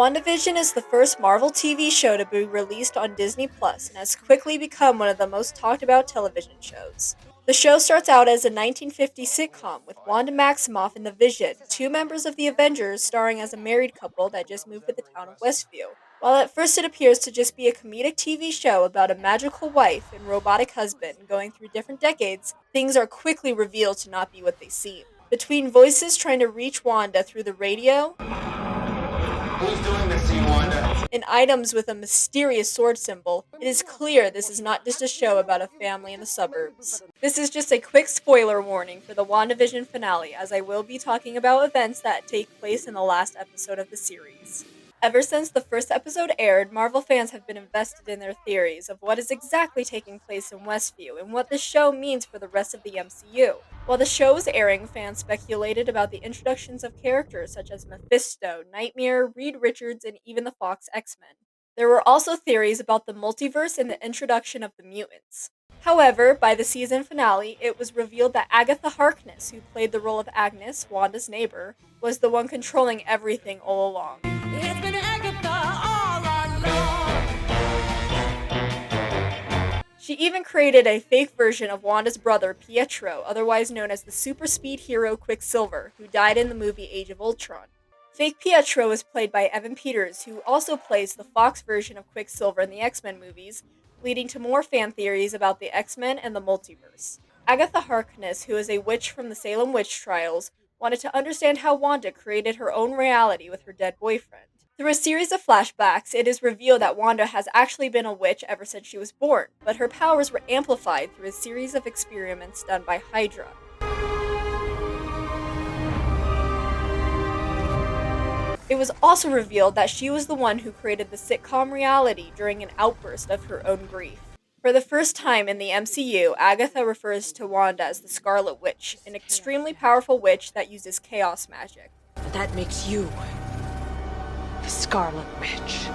WandaVision is the first Marvel TV show to be released on Disney Plus and has quickly become one of the most talked about television shows. The show starts out as a 1950s sitcom with Wanda Maximoff and the Vision, two members of the Avengers starring as a married couple that just moved to the town of Westview. While at first it appears to just be a comedic TV show about a magical wife and robotic husband going through different decades, things are quickly revealed to not be what they seem. Between voices trying to reach Wanda through the radio, Who's doing this to you, Wanda? and items with a mysterious sword symbol, it is clear this is not just a show about a family in the suburbs. This is just a quick spoiler warning for the WandaVision finale, as I will be talking about events that take place in the last episode of the series. Ever since the first episode aired, Marvel fans have been invested in their theories of what is exactly taking place in Westview and what the show means for the rest of the MCU. While the show was airing, fans speculated about the introductions of characters such as Mephisto, Nightmare, Reed Richards, and even the Fox X-Men. There were also theories about the multiverse and the introduction of the mutants. However, by the season finale, it was revealed that Agatha Harkness, who played the role of Agnes, Wanda's neighbor, was the one controlling everything all along. It's been Agatha all along. She even created a fake version of Wanda's brother, Pietro, otherwise known as the super speed hero Quicksilver, who died in the movie Age of Ultron. Fake Pietro was played by Evan Peters, who also plays the Fox version of Quicksilver in the X-Men movies, leading to more fan theories about the X-Men and the multiverse. Agatha Harkness, who is a witch from the Salem witch trials, wanted to understand how Wanda created her own reality with her dead boyfriend. Through a series of flashbacks, it is revealed that Wanda has actually been a witch ever since she was born, but her powers were amplified through a series of experiments done by Hydra. It was also revealed that she was the one who created the sitcom reality during an outburst of her own grief. For the first time in the MCU, Agatha refers to Wanda as the Scarlet Witch, an extremely powerful witch that uses chaos magic. But that makes you the Scarlet Witch.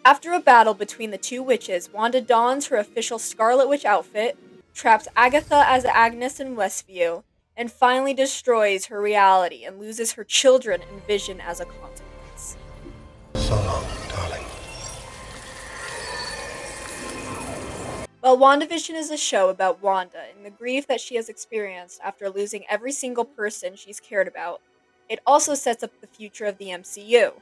After a battle between the two witches, Wanda dons her official Scarlet Witch outfit, traps Agatha as Agnes in Westview, and finally destroys her reality and loses her children and Vision as a consequence. So long, darling. While WandaVision is a show about Wanda and the grief that she has experienced after losing every single person she's cared about, it also sets up the future of the MCU.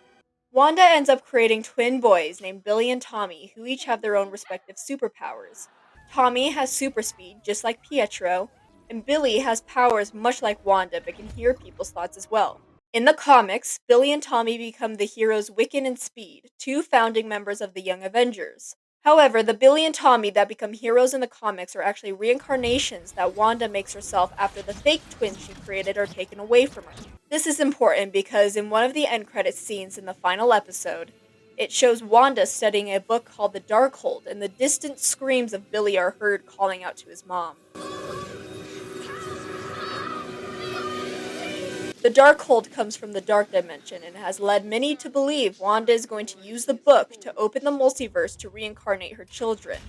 Wanda ends up creating twin boys named Billy and Tommy, who each have their own respective superpowers. Tommy has super speed, just like Pietro, and Billy has powers much like Wanda but can hear people's thoughts as well. In the comics, Billy and Tommy become the heroes Wiccan and Speed, two founding members of the Young Avengers. However, the Billy and Tommy that become heroes in the comics are actually reincarnations that Wanda makes herself after the fake twins she created are taken away from her. This is important because in one of the end credits scenes in the final episode, it shows Wanda studying a book called The Darkhold, and the distant screams of Billy are heard calling out to his mom. The Darkhold comes from the Dark Dimension and has led many to believe Wanda is going to use the book to open the multiverse to reincarnate her children.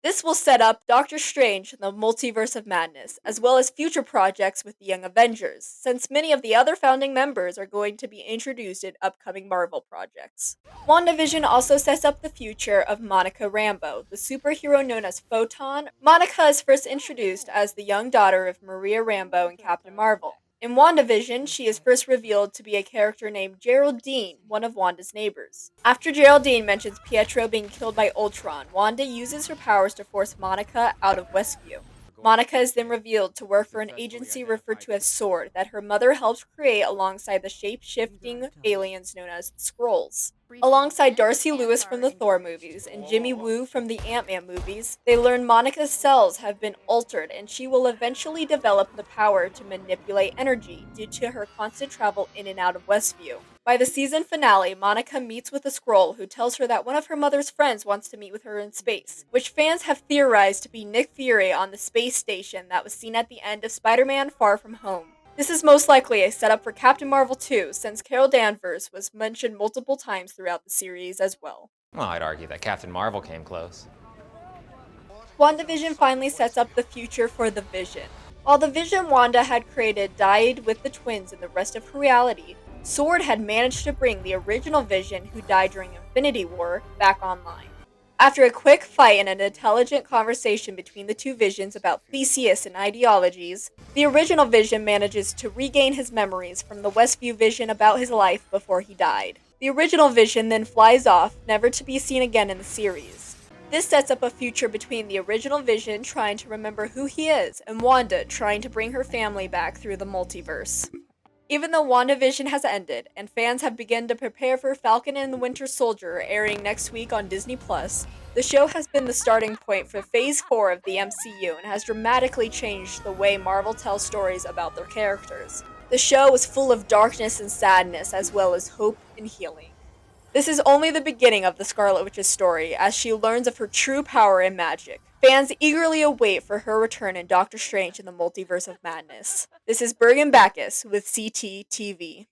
This will set up Doctor Strange and the Multiverse of Madness, as well as future projects with the Young Avengers, since many of the other founding members are going to be introduced in upcoming Marvel projects. WandaVision also sets up the future of Monica Rambeau, the superhero known as Photon. Monica is first introduced as the young daughter of Maria Rambeau and Captain Marvel. In WandaVision, she is first revealed to be a character named Geraldine, one of Wanda's neighbors. After Geraldine mentions Pietro being killed by Ultron, Wanda uses her powers to force Monica out of Westview. Monica is then revealed to work for an agency referred to as SWORD that her mother helped create alongside the shape-shifting aliens known as the Skrulls. Alongside Darcy Lewis from the Thor movies and Jimmy Woo from the Ant-Man movies, they learn Monica's cells have been altered and she will eventually develop the power to manipulate energy due to her constant travel in and out of Westview. By the season finale, Monica meets with a Skrull who tells her that one of her mother's friends wants to meet with her in space, which fans have theorized to be Nick Fury on the space station that was seen at the end of Spider-Man Far From Home. This is most likely a setup for Captain Marvel 2, since Carol Danvers was mentioned multiple times throughout the series as well. Well, I'd argue that Captain Marvel came close. WandaVision finally sets up the future for the Vision. While the Vision Wanda had created died with the twins in the rest of her reality, Sword had managed to bring the original Vision, who died during Infinity War, back online. After a quick fight and an intelligent conversation between the two Visions about Theseus and ideologies, the original Vision manages to regain his memories from the Westview Vision about his life before he died. The original Vision then flies off, never to be seen again in the series. This sets up a future between the original Vision trying to remember who he is and Wanda trying to bring her family back through the multiverse. Even though WandaVision has ended, and fans have begun to prepare for Falcon and the Winter Soldier airing next week on Disney+, the show has been the starting point for Phase 4 of the MCU and has dramatically changed the way Marvel tells stories about their characters. The show is full of darkness and sadness, as well as hope and healing. This is only the beginning of the Scarlet Witch's story, as she learns of her true power and magic. Fans eagerly await for her return in Doctor Strange in the Multiverse of Madness. This is Bergen with CT TV.